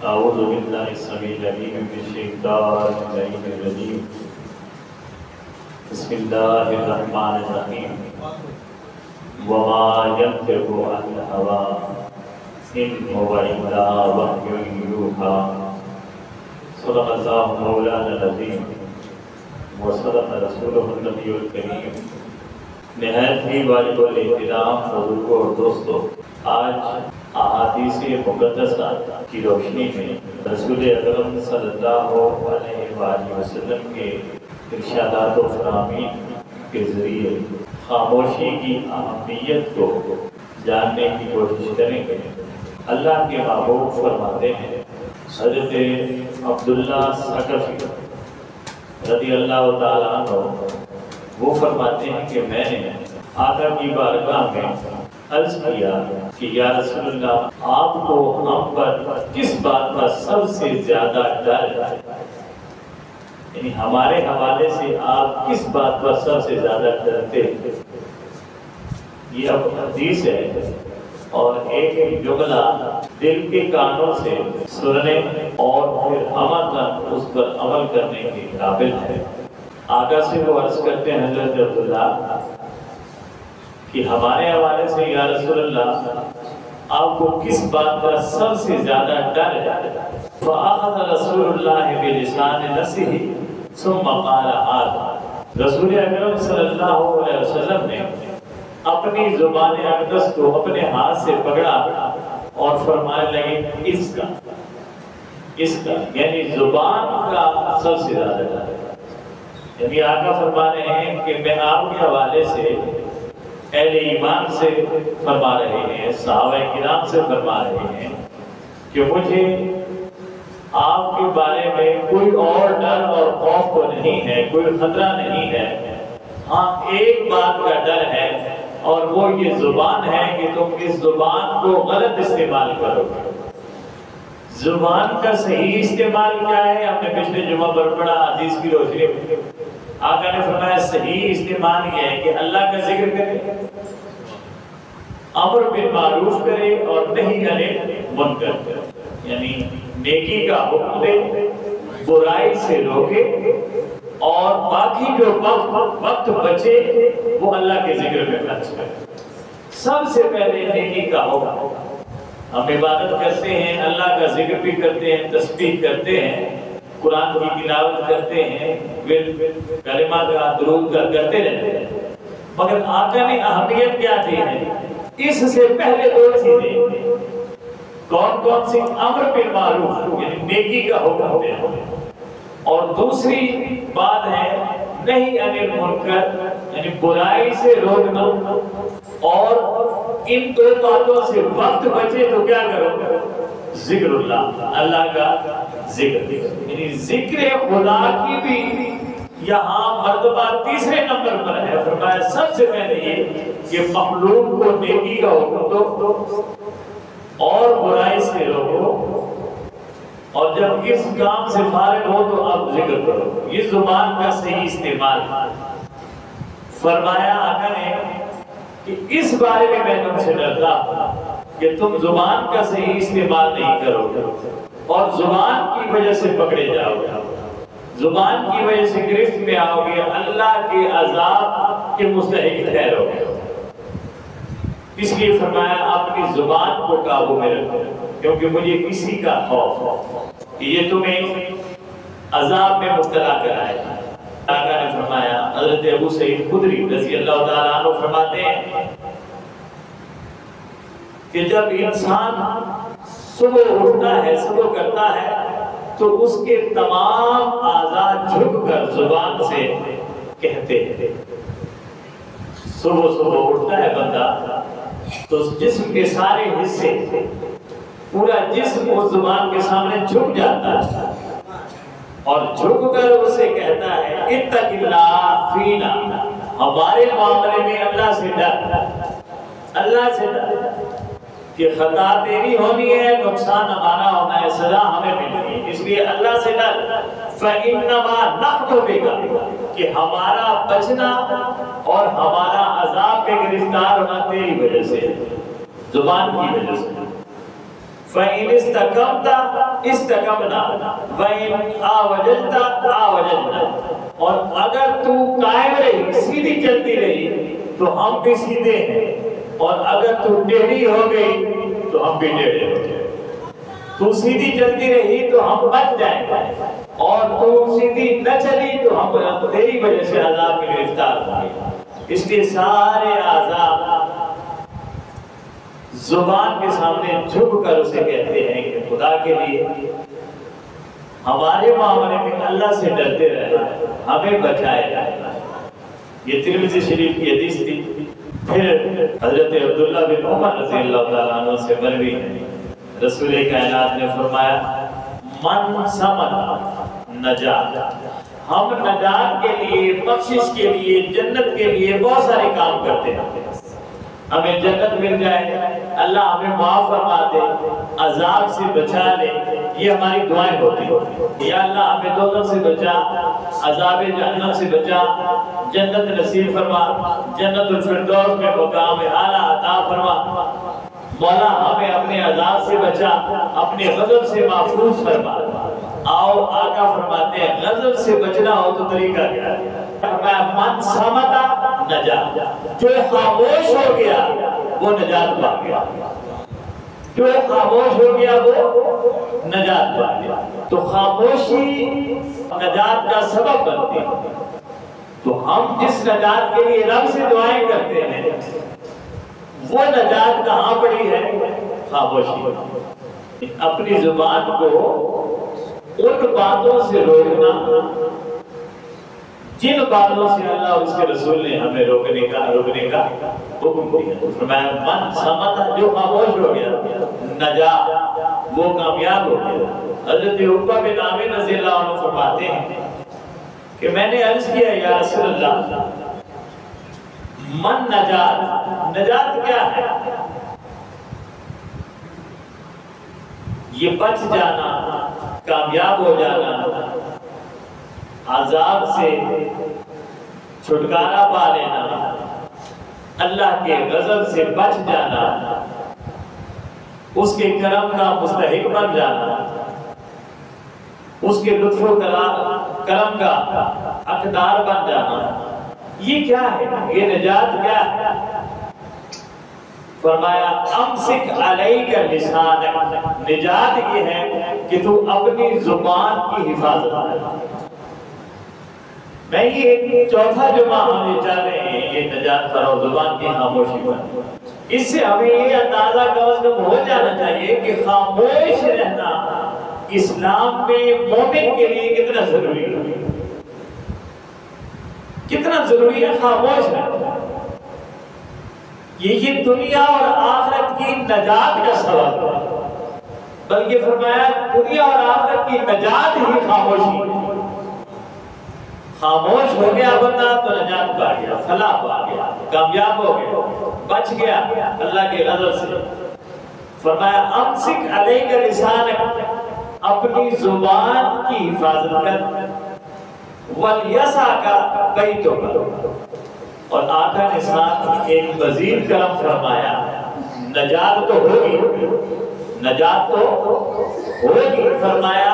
اعوذ باللہ السمیع العلیم من الشیطان الرجیم بسم اللہ الرحمن الرحیم وما ينطق عن الهوى ان هو الا وحی یوحی صدق اللہ مولانا العظیم وصدق رسولہ النبی الکریم۔ نہایت ہی واجب الاحترام بزرگوں اور دوستوں، آج احادیث مقدسہ کی روشنی میں رسول اکرم صلی اللہ علیہ وآلہ وسلم کے ارشادات و فرامین کے ذریعے خاموشی کی اہمیت کو جاننے کی کوشش کریں گے۔ اللہ کے محبوب فرماتے ہیں، حضرت عبداللہ ثقفی رضی اللہ تعالیٰ عنہ وہ فرماتے ہیں کہ میں نے آقا کی بارگاہ میں عرض کیا کہ یا رسول اللہ، آپ کو ہم پر کس بات کا سب سے زیادہ ڈر ہے؟ یعنی ہمارے حوالے سے آپ کس بات پر سب سے زیادہ ڈرتے ہیں؟ یہ اب حدیث ہے اور ایک ایک جملہ دل کے کانوں سے سننے اور پھر عمل اس پر عمل کرنے کے قابل ہے۔ آقا سے وہ عرض کرتے ہیں حضرت عبداللہ کہ ہمارے حوالے سے یا رسول اللہ، آپ کو کس بات کا سب سے زیادہ ڈر ہے؟ فَأَخَذَ رسول اللہ بِلِسَانِ نَفْسِهِ ثُمَّ قَالَ هَذَا۔ رسول اکرم صلی اللہ علیہ وسلم نے اپنی زبان اقدس کو اپنے ہاتھ سے پکڑا اور فرمانے لگے اس کا یعنی زبان کا سب سے زیادہ ڈر ہے۔ یعنی آقا فرما رہے ہیں کہ میں آپ کے حوالے سے اہل ایمان سے فرما رہے ہیں، صحابہ کرام سے فرما رہے ہیں کہ مجھے آپ کے بارے میں کوئی اور ڈر اور خوف تو نہیں ہے، کوئی خطرہ نہیں ہے۔ ہاں ایک بات کا ڈر ہے اور وہ یہ زبان ہے کہ تم اس زبان کو غلط استعمال کرو گے۔ زبان کا صحیح استعمال کیا ہے؟ ہم نے پچھلے جمعہ پر پڑھا حدیث کی روشنی میں آقا نے فرمایا صحیح استعمال یہ ہے کہ اللہ کا ذکر کرے، امر بالمعروف کرے اور نہی عن المنکر کرے، یعنی نیکی کا حکم دے، برائی سے روکے اور باقی جو وقت بچے وہ اللہ کے ذکر میں خرچ کرے۔ سب سے پہلے نیکی کا حکم، ہم عبادت کرتے ہیں، اللہ کا ذکر بھی کرتے ہیں، تسبیح کرتے ہیں، قرآن کی تلاوت کرتے ہیں، کلمہ کا درود کا کرتے رہتے ہیں، مگر آقا نے اہمیت کیا دی ہے؟ اس سے پہلے دو چیزیں کون کون سی؟ امر بالمعروف یعنی نیکی کا حکم دینا، اور دوسری بات ہے نہی عن المنکر یعنی برائی سے روکنا، اور ان دو باتوں سے وقت بچے تو کیا کرو؟ ذکر اللہ کا ذکر، یعنی ذکر خدا کی بھی یہاں مرتبہ تیسرے نمبر پر ہے۔ فرمایا سب سے پہلے یہ کہ مخلوق کو نیکی کا حکم دو اور برائی سے روکو، اور جب اس کام سے فارغ ہو تو اب ذکر کرو۔ یہ زبان کا صحیح استعمال۔ فرمایا آقا نے کہ اس بارے میں تم سے ڈرتا کہ تم زبان کا صحیح استعمال نہیں کرو گے اور زبان کی وجہ سے پکڑے جاؤ گے، زبان کی وجہ سے گرفت میں آؤ گے، اللہ کے عذاب کے مستحق ٹھہرو گے۔ اس لیے فرمایا اپنی زبان کو قابو میں رکھو، کیونکہ مجھے کسی کا خوف کہ یہ تمہیں عذاب میں مبتلا کرائے گا۔ آقا نے فرمایا، حضرت ابو سعید خدری رضی اللہ تعالیٰ عنہ فرماتے ہیں کہ جب انسان صبح اٹھتا ہے، صبح کرتا ہے، تو اس کے تمام اعضاء جھک کر زبان سے کہتے ہیں۔ صبح اٹھتا ہے بندہ تو جسم کے سارے حصے، پورا جسم اس زبان کے سامنے جھک جاتا ہے اور جھک کر اسے کہتا ہے اتق اللہ فینا، ہمارے معاملے میں اللہ سے ڈر، اللہ سے ڈر کہ خطا تیری ہونی ہے، نقصان ہمارا ہونا ہے، سزا ہمیں ملنی ہے، اس لیے اللہ سے ڈر۔ فَإِنَّمَا نَحْنُ بِكَ، کہ ہمارا بچنا اور ہمارا عذاب پہ گرفتار ہونا تیری وجہ سے، زبان کی وجہ سے۔ فَإِنِ اسْتَقَمْتَ اسْتَقَمْنَا وَإِنْ آوَجَجْتَ آوَجَجْنَا، اور اگر تو قائم رہی، سیدھی چلتی رہی تو ہم بھی سیدھے ہیں، اور اگر تو ٹیڑھی ہو گئی تو ہم بھی ٹیڑھے ہو جائیں۔ تو سیدھی چلتی رہی تو ہم بچ جائیں گے، اور تو سیدھی نہ چلی تو ہم تیری وجہ سے عذاب میں گرفتار ہوں گے۔ اس لیے سارے عذاب زبان کے سامنے جھک کر اسے کہتے ہیں کہ خدا کے لیے ہمارے معاملے میں اللہ سے ڈرتے رہنا، ہمیں بچائے رہنا۔ یہ ترمذی شریف کی حدیث تھی۔ پھر حضرت عبداللہ بن عمر رضی اللہ تعالیٰ عنہ سے مروی ہے، رسول کائنات نے فرمایا من سمت نجات، ہم نجات کے لیے، بخشش کے لیے، جنت کے لیے بہت سارے کام کرتے ہیں۔ ہمیں جنت مل جائے، اللہ ہمیں معاف فرما دے، عذاب سے بچا لے، یہ ہماری دعائیں ہوتی ہیں۔ یا اللہ ہمیں دوزخ سے بچا، عذاب جہنم سے بچا، جنت نصیب فرما، جنت الفردوس میں مقام اعلیٰ عطا فرما۔ مولا ہمیں اپنے عذاب سے بچا، اپنے غضب سے محفوظ فرما۔ آؤ آقا فرماتے ہیں غضب سے بچنا ہو تو طریقہ کیا ہے؟ من سمتا نجات، جو خاموش ہو گیا وہ نجات پا گیا، جو خاموش ہو گیا وہ نجات پا گیا۔ تو خاموشی نجات کا سبب بنتی ہے۔ تو ہم جس نجات کے لیے رب سے دعائیں کرتے ہیں وہ نجات کہاں پڑی ہے؟ خاموشی۔ اپنی زبان کو ان باتوں سے روکنا جن باتوں سے اللہ اور اس کے رسول نے ہمیں روکنے کا حکم دیا۔ فرمایا من سمتا، جو خاموش ہو گیا نجا، وہ کامیاب ہو گیا۔ حضرت عقبہ بن عامر رضی اللہ عنہ فرماتے ہیں کہ میں نے عرض کیا یا رسول اللہ من نجات، نجات کیا ہے؟ یہ بچ جانا، کامیاب ہو جانا، عذاب سے چھٹکارا پا لینا، اللہ کے غضب سے بچ جانا، اس کے کرم کا مستحق بن جانا، اس کے لطف و کرم کا حقدار بن جانا، یہ کیا ہے؟ یہ نجات کیا ہے؟ فرمایا امسک علیک لسانک، نجات یہ ہے کہ تو اپنی زبان کی حفاظت کر۔ میں یہ چوتھا جمعہ ہم یہ چاہ رہے ہیں، یہ نجات پر اور زبان کی خاموشی پر۔ اس سے ہمیں یہ اندازہ کم از کم ہو جانا چاہیے کہ خاموش رہنا اسلام میں مومن کے لیے کتنا ضروری ہے، کتنا ضروری ہے خاموش رہنا۔ یہ دنیا اور آخرت کی نجات کا سبب ہے، بلکہ فرمایا دنیا اور آخرت کی نجات ہی خاموشی ہے۔ خاموش ہو گیا بندہ تو نجات پا گیا، فلاح پا گیا، کامیاب ہو گیا، بچ گیا اللہ کے غضب سے۔ فرمایا امسک علیک لسانک، اپنی زبان کی حفاظت کر، وَلْيَسَعْكَ بَيْتُكَ، اور آقا نے ساتھ ایک مزید کرم فرمایا، نجات تو ہوگی، نجات تو ہوگی، فرمایا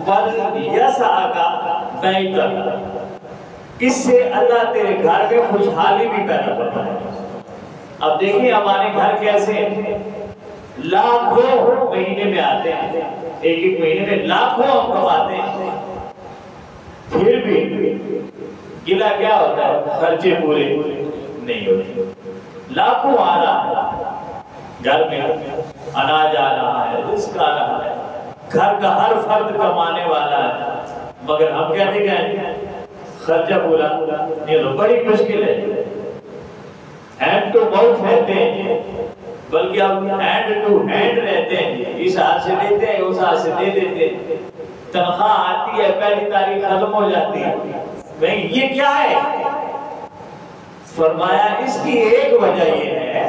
وَلْيَسَعْكَ بَيْتُكَ، اس سے اللہ تیرے گھر میں خوشحالی بھی پیدا کرتا ہے۔ اب دیکھیں ہمارے گھر کیسے ہیں، لاکھوں مہینے میں آتے ہیں، ایک مہینے میں لاکھوں ہم کماتے ہیں، پھر بھی گلہ کیا ہوتا ہے؟ خرچے پورے نہیں ہوتے۔ لاکھوں آ رہا ہے، گھر میں اناج آ رہا ہے، رزق آ رہا ہے، گھر کا ہر فرد کمانے والا ہے، مگر ہم کہتے ہیں خرچہ پورا نہیں تو بڑی مشکل ہے۔ ہینڈ ٹو ماؤتھ رہتے ہیں، بلکہ ہم ہینڈ ٹو ہینڈ رہتے ہیں، اس ہاتھ سے دیتے ہیں اس ہاتھ سے دے دیتے ہیں، تنخواہ آتی ہے پہلی تاریخ ختم ہو جاتی ہے۔ نہیں، یہ کیا ہے؟ فرمایا اس کی ایک وجہ یہ ہے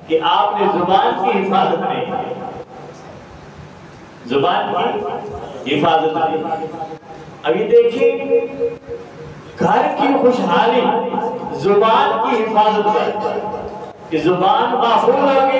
کہ آپ نے زبان کی حفاظت نہیں کی، زبان کی حفاظت نہیں۔ ابھی دیکھیں گھر کی خوشحالی زبان کی حفاظت ہے، کہ زبان محفوظ ہوگی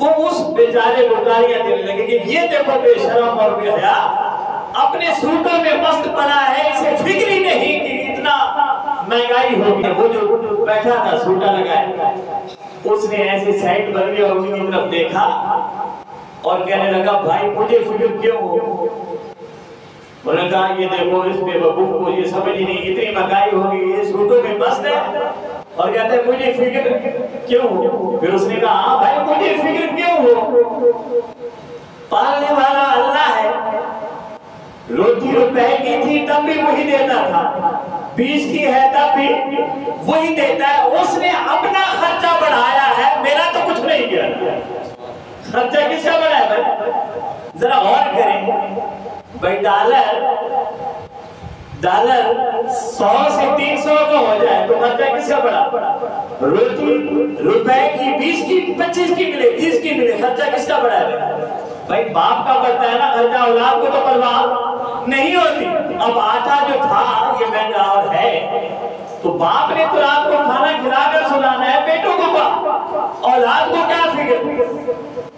وہ اس بیچارے کو گالیاں دینے لگے کہ یہ دیکھو بے شرم اور بے حیا اپنے سوٹوں میں مست پڑا ہے، اسے فکر ہی نہیں کہ اتنا مہنگائی ہوگی۔ وہ جو بیٹھا تھا سوٹا لگائے، اس نے ایسے سائڈ بن گیا اور اس کی طرف دیکھا اور کہنے لگا بھائی مجھے فکر کیوں ہو؟ انہوں نے کہا یہ دیکھو اس بے وقوف کو یہ سمجھ ہی نہیں، اتنی مہنگائی ہوگی، یہ سوٹوں میں مست ہے اور کہتے ہیں مجھے فکر کیوں ہو؟ پھر اس نے کہا ہاں بھائی مجھے فکر کیوں ہو؟ پالنے والا اللہ ہے، روٹی روپے کی تھی تب بھی وہی دیتا تھا، 20 کی ہے تب بھی وہی دیتا ہے۔ اس نے اپنا خرچہ بڑھایا ہے، میرا تو کچھ نہیں کیا۔ خرچہ کس کا بڑھا ہے بھائی؟ ذرا غور کریں بھائی، ڈالر 100 سے 300 کا ہو جائے تو خرچہ کس کا بڑھا؟ روٹی روپے کی 20 کی 25 کی ملے 30 کی ملے، خرچہ کس کا بڑھا ہے بھائی؟ باپ کا بڑھتا ہے نا خرچہ، اولاد کو تو پرواہ نہیں ہوتی۔ اب آٹا جو تھا یہ مہنگا اور ہے تو باپ نے تو رات کو کھانا کھلا کر سلانا ہے بیٹوں کو، اولاد کو کیا فکر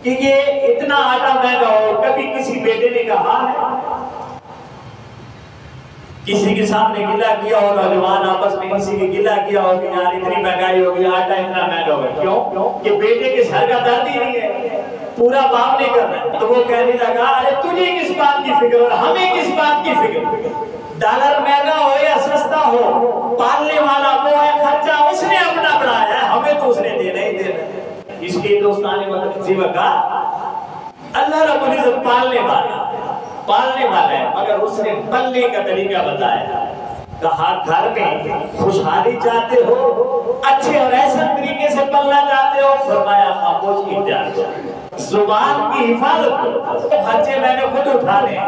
کہ یہ اتنا آٹا مہنگا ہو؟ کبھی کسی بیٹے نے کہا ہے کسی کے سامنے گلہ کیا ہو، نوجوان آپس میں کسی کے گلہ کیا ہو کہ یار اتنی مہنگائی ہوگی، آٹا اتنا مہنگا ہوگا؟ کیوں کہ بیٹے کے سر کا درد ہی نہیں ہے، پورا باپ نہیں کر رہا۔ تو وہ کہنے لگا ارے تجھے کس بات کی فکر اور ہمیں کس بات کی فکر؟ ڈالر مہنگا ہو یا سستا ہو، پالنے والا وہ ہے، خرچہ اس نے اپنا بڑھایا ہے، ہمیں تو اس نے دینا ہی دینا۔ اس لیے دوستان کہا اللہ رب العزت پالنے والا ہے، مگر اس نے پلنے کا طریقہ بتایا۔ کہا گھر میں خوشحالی چاہتے ہو، اچھے اور ایسا طریقے سے پلنا چاہتے ہو، فرمایا خاموشی اختیار کرو، زبان کی حفاظت کرو، خرچے میں نے خود اٹھانے،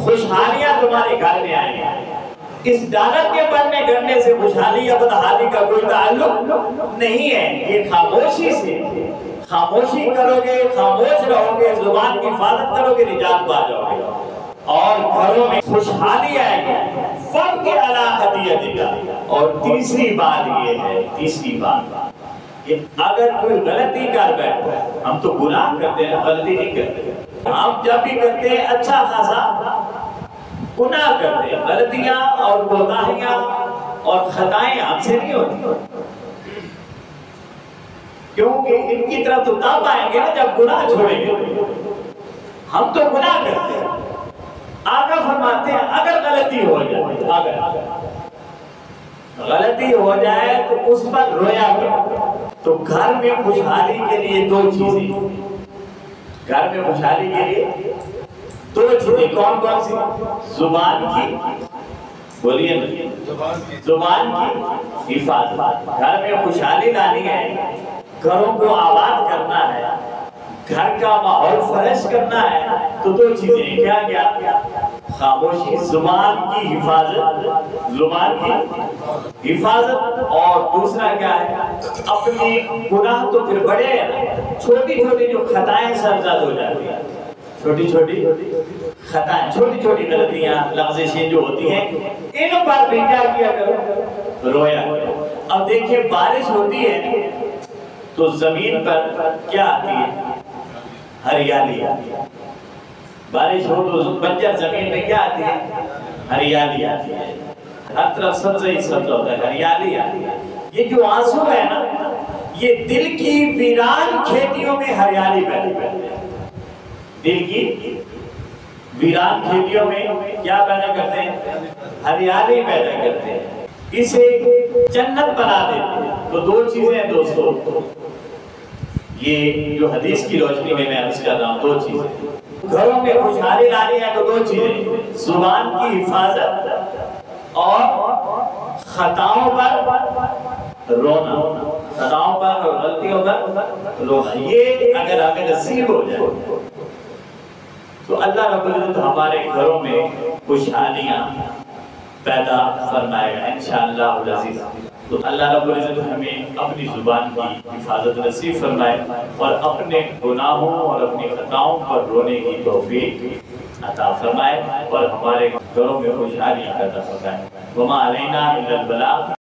خوشحالیاں تمہارے گھر میں آئیں گے۔ اس ڈالر کے بڑھنے گھٹنے سے خوشحالی یا بدحالی کا کوئی تعلق نہیں ہے، یہ خاموشی سے، خاموشی کرو گے، خاموش رہو گے، زبان کی حفاظت کرو گے، نجات پا جاؤ گے اور گھروں میں خوشحالی آئے گی۔ فن کے علاقیت کا اور تیسری بات یہ ہے، تیسری بات کہ اگر کوئی غلطی کر بیٹھے، ہم تو گناہ کرتے ہیں، غلطی نہیں کرتے، ہم جب بھی کرتے ہیں اچھا خاصا گناہ کرتے ہیں، غلطیاں اور کوتاہیاں اور خطائیں ہم سے نہیں ہوتی، کیونکہ ان کی طرف تو تب آئیں گے نا جب گناہ چھوڑیں گے۔ ہم تو گناہ کرتے ہیں، آقا فرماتے ہیں اگر غلطی ہو جائے، اگر غلطی ہو جائے تو اس پر رویا کرو۔ تو گھر میں خوشحالی کے لیے دو چیزیں، گھر میں خوشحالی کے لیے دو چیزیں کون کون سی؟ زبان کی، بولیے زبان کی حفاظت۔ گھر میں خوشحالی لانی ہے، گھروں کو آباد کرنا ہے، گھر کا ماحول فرش کرنا ہے، تو دو چیزیں کیا کیا؟ خاموشی، زبان کی حفاظت، زبان کی حفاظت، اور دوسرا کیا ہے؟ اپنی گناہ تو پھر بڑے ہیں، چھوٹی چھوٹی جو خطائیں سرزد ہو جاتی ہیں، چھوٹی چھوٹی خطائیں، چھوٹی چھوٹی غلطیاں لغزشیں جو ہوتی ہیں، ان پر بھی کیا کرو؟ رویا کرو۔ اب دیکھیے بارش ہوتی ہے تو زمین پر کیا آتی ہے؟ ہریالی آتی ہے۔ بارش ہو تو بنجر زمین میں کیا آتی ہے؟ ہریالی آتی ہے، ہر طرف سبز ہی سبز ہوتا ہے، ہریالی آتی ہے۔ یہ جو آنسو ہے نا، یہ دل کی ویران کھیتیوں میں ہریالی پیدا کرتے ہیں، دل کی ویران کھیتیوں میں کیا پیدا کرتے ہیں؟ ہریالی پیدا کرتے ہیں، اسے جنت بنا دیتے ہیں۔ تو دو چیزیں ہیں دوستو، یہ جو حدیث کی روشنی میں عرض کر رہا ہوں، دو چیزیں گھروں میں خوشحالی لانی ہے تو دو چیزیں، زبان کی حفاظت اور خطاؤں پر رونا، خطاؤں پر اور غلطیوں پر رونا۔ یہ اگر ہمیں نصیب ہو جائے تو اللہ رب العزت ہمارے گھروں میں خوشحالیاں پیدا فرمائے گا انشاءاللہ العزیز۔ تو اللہ رب العزت ہمیں اپنی زبان کی حفاظت نصیب فرمائے اور اپنے گناہوں اور اپنی خطاؤں پر رونے کی توفیق عطا فرمائے اور ہمارے گھروں میں خوشحالی پیدا فرمائے۔ وما علینا الا البلاغ۔